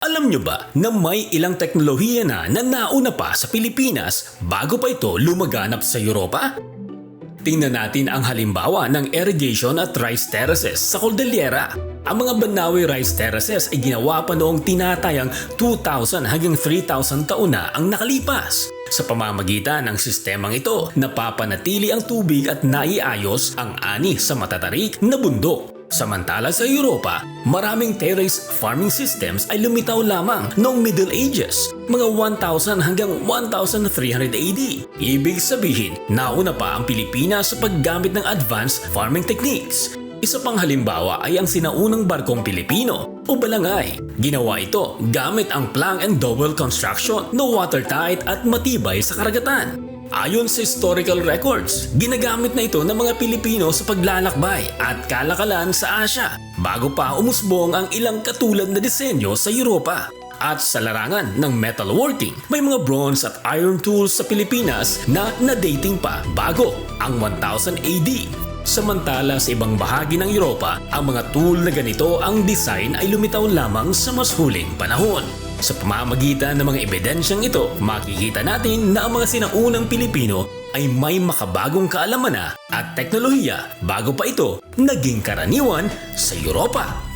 Alam nyo ba na may ilang teknolohiya na nauna pa sa Pilipinas bago pa ito lumaganap sa Europa? Tingnan natin ang halimbawa ng irrigation at rice terraces sa Cordillera. Ang mga Banawe rice terraces ay ginawa pa noong tinatayang 2,000 hanggang 3,000 taon na ang nakalipas. Sa pamamagitan ng sistemang ito, napapanatili ang tubig at naiayos ang ani sa matatarik na bundok. Samantala sa Europa, maraming terrace farming systems ay lumitaw lamang noong Middle Ages, mga 1,000 hanggang 1,300 AD. Ibig sabihin, nauna pa ang Pilipinas sa paggamit ng advanced farming techniques. Isa pang halimbawa ay ang sinaunang barkong Pilipino o balangay. Ginawa ito gamit ang plank and dowel construction na watertight at matibay sa karagatan. Ayon sa historical records, ginagamit na ito ng mga Pilipino sa paglalakbay at kalakalan sa Asya bago pa umusbong ang ilang katulad na disenyo sa Europa. At sa larangan ng metalworking, may mga bronze at iron tools sa Pilipinas na nadating pa bago ang 1000 AD. Samantala sa ibang bahagi ng Europa, ang mga tool na ganito ang design ay lumitaw lamang sa mas huling panahon. Sa pamamagitan ng mga ebidensyang ito, makikita natin na ang mga sinaunang Pilipino ay may makabagong kaalaman na at teknolohiya bago pa ito naging karaniwan sa Europa.